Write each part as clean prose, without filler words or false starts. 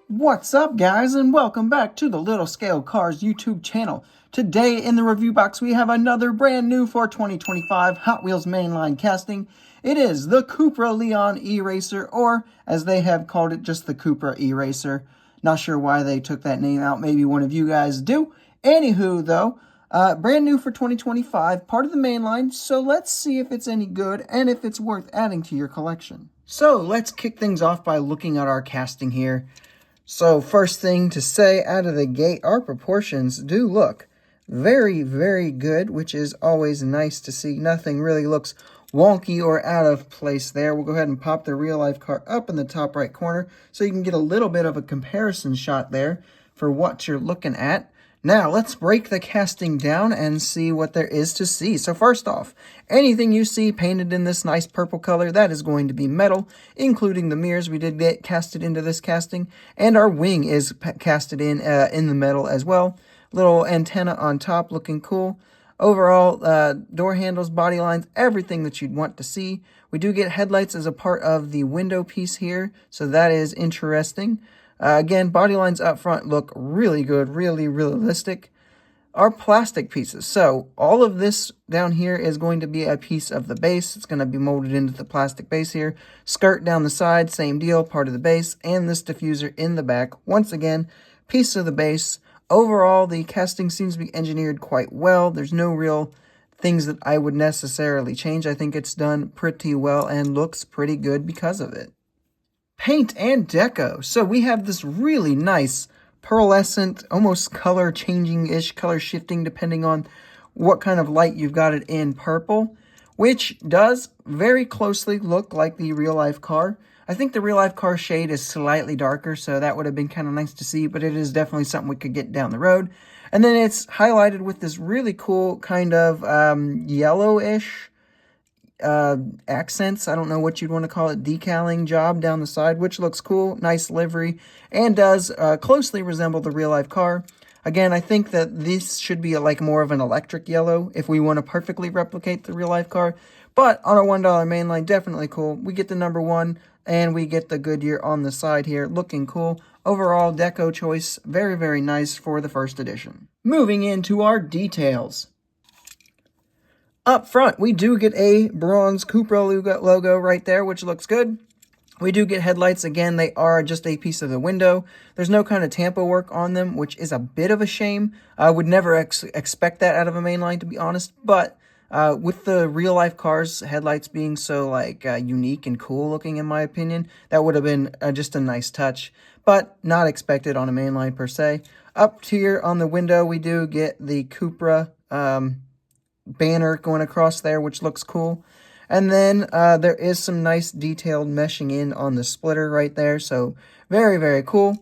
What's up, guys, and welcome back to the Little Scale Cars YouTube channel. Today in the review box we have another brand new for 2025 Hot Wheels mainline casting. It is the Cupra E-Racer, or as they have called it, just the Cupra E-Racer. Not sure why they took that name out, maybe one of you guys do. Anywho though, brand new for 2025, part of the mainline, so let's see if it's any good and if it's worth adding to your collection. So let's kick things off by looking at our casting here. So first thing to say out of the gate, our proportions do look very, very good, which is always nice to see. Nothing really looks wonky or out of place there. We'll go ahead and pop the real life car up in the top right corner so you can get a little bit of a comparison shot there for what you're looking at. Now, let's break the casting down and see what there is to see. So first off, anything you see painted in this nice purple color, that is going to be metal, including the mirrors. We did get casted into this casting, and our wing is casted in the metal as well. Little antenna on top, looking cool. Overall, door handles, body lines, everything that you'd want to see. We do get headlights as a part of the window piece here, so that is interesting. Again, body lines up front look really good, really realistic. Our plastic pieces. So all of this down here is going to be a piece of the base. It's going to be molded into the plastic base here. Skirt down the side, same deal, part of the base. And this diffuser in the back. Once again, piece of the base. Overall, the casting seems to be engineered quite well. There's no real things that I would necessarily change. I think it's done pretty well and looks pretty good because of it. Paint and deco. So we have this really nice pearlescent, almost color changing-ish, color shifting depending on what kind of light you've got it in purple, which does very closely look like the real life car. I think the real life car shade is slightly darker, so that would have been kind of nice to see, but it is definitely something we could get down the road. And then it's highlighted with this really cool kind of yellowish accents. I don't know what you'd want to call it, decaling job down the side, which looks cool. Nice livery and does closely resemble the real life car. Again, I think that this should be like more of an electric yellow if we want to perfectly replicate the real life car. But on our $1 mainline, definitely cool. We get the number 1 and we get the Goodyear on the side here, looking cool. Overall, deco choice, very, very nice for the first edition. Moving into our details. Up front, we do get a bronze Cupra logo right there, which looks good. We do get headlights. Again, they are just a piece of the window. There's no kind of tampo work on them, which is a bit of a shame. I would never expect that out of a mainline, to be honest. But with the real-life cars' headlights being so unique and cool looking, in my opinion, that would have been just a nice touch. But not expected on a mainline per se. Up here on the window, we do get the Cupra banner going across there, which looks cool. And then there is some nice detailed meshing in on the splitter right there, so very, very cool.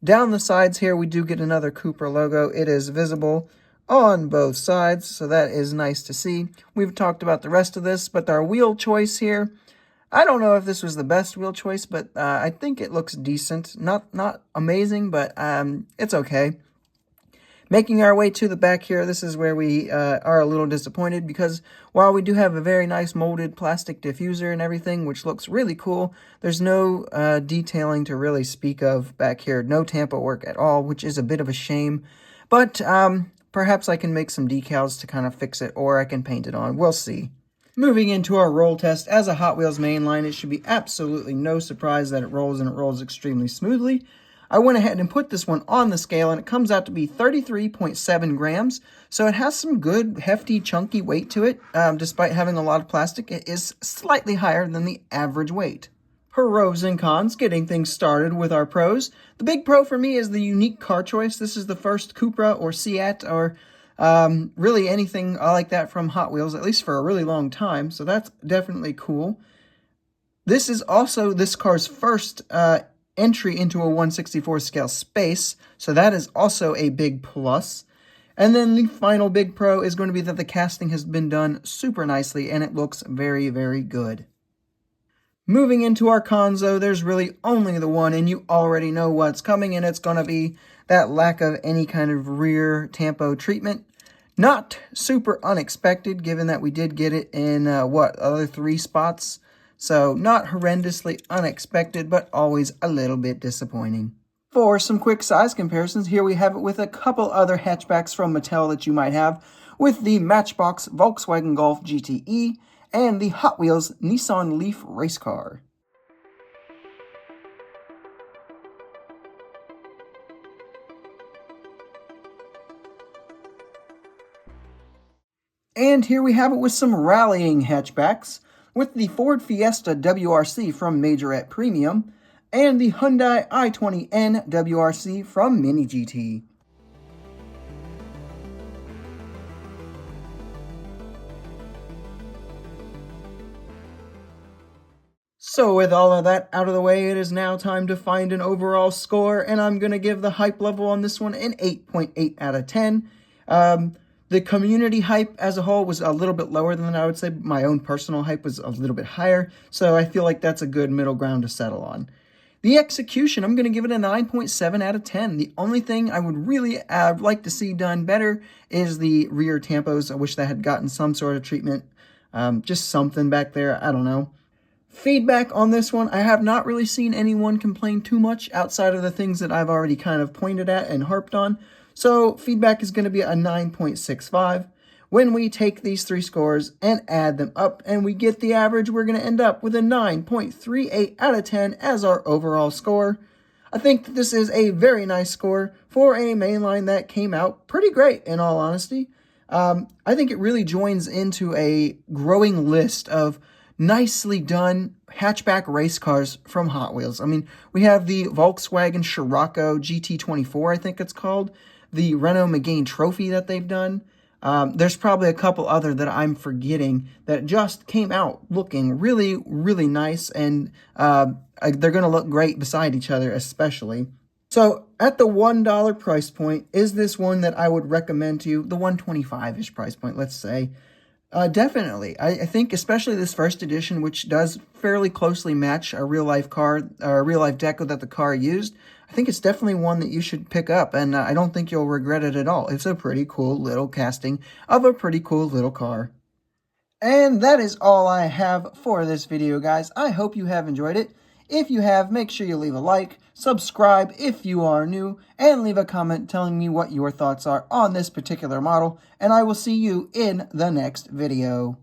Down the sides here, we do get another Cupra logo. It is visible on both sides, so that is nice to see. We've talked about the rest of this, but our wheel choice here, I don't know if this was the best wheel choice, but I think it looks decent. Not amazing, but it's okay. Making our way to the back here, this is where we are a little disappointed because while we do have a very nice molded plastic diffuser and everything, which looks really cool, there's no detailing to really speak of back here. No tampo work at all, which is a bit of a shame. But perhaps I can make some decals to kind of fix it, or I can paint it on. We'll see. Moving into our roll test, as a Hot Wheels mainline, it should be absolutely no surprise that it rolls, and it rolls extremely smoothly. I went ahead and put this one on the scale, and it comes out to be 33.7 grams. So it has some good, hefty, chunky weight to it. Despite having a lot of plastic, it is slightly higher than the average weight. Pros and cons, getting things started with our pros. The big pro for me is the unique car choice. This is the first Cupra or Seat or really anything like that from Hot Wheels, at least for a really long time. So that's definitely cool. This is also this car's first entry into a 1/64 scale space, so that is also a big plus. And then the final big pro is going to be that the casting has been done super nicely and it looks very, very good. Moving into our cons, though, there's really only the one, and you already know what's coming, and it's going to be that lack of any kind of rear tampo treatment. Not super unexpected, given that we did get it in, other 3 spots. So not horrendously unexpected, but always a little bit disappointing. For some quick size comparisons, here we have it with a couple other hatchbacks from Mattel that you might have, with the Matchbox Volkswagen Golf GTE and the Hot Wheels Nissan Leaf race car. And here we have it with some rallying hatchbacks, with the Ford Fiesta WRC from Majorette Premium, and the Hyundai i20N WRC from Mini GT. So with all of that out of the way, it is now time to find an overall score, and I'm going to give the hype level on this one an 8.8 out of 10. The community hype as a whole was a little bit lower than I would say. My own personal hype was a little bit higher, so I feel like that's a good middle ground to settle on. The execution, I'm going to give it a 9.7 out of 10. The only thing I would really like to see done better is the rear tampos. I wish that had gotten some sort of treatment, just something back there, I don't know. Feedback on this one, I have not really seen anyone complain too much outside of the things that I've already kind of pointed at and harped on. So feedback is going to be a 9.65. When we take these three scores and add them up and we get the average, we're going to end up with a 9.38 out of 10 as our overall score. I think that this is a very nice score for a mainline that came out pretty great, in all honesty. I think it really joins into a growing list of nicely done hatchback race cars from Hot Wheels. I mean, we have the Volkswagen Scirocco GT24, I think it's called, the Renault Megane Trophy that they've done. There's probably a couple other that I'm forgetting that just came out looking really, really nice, and they're going to look great beside each other, especially. So at the $1 price point, is this one that I would recommend to you? The $125-ish price point, let's say. Definitely. I think especially this first edition, which does fairly closely match a real-life car, or a real-life deco that the car used, I think it's definitely one that you should pick up, and I don't think you'll regret it at all. It's a pretty cool little casting of a pretty cool little car. And that is all I have for this video, guys. I hope you have enjoyed it. If you have, make sure you leave a like, subscribe if you are new, and leave a comment telling me what your thoughts are on this particular model, and I will see you in the next video.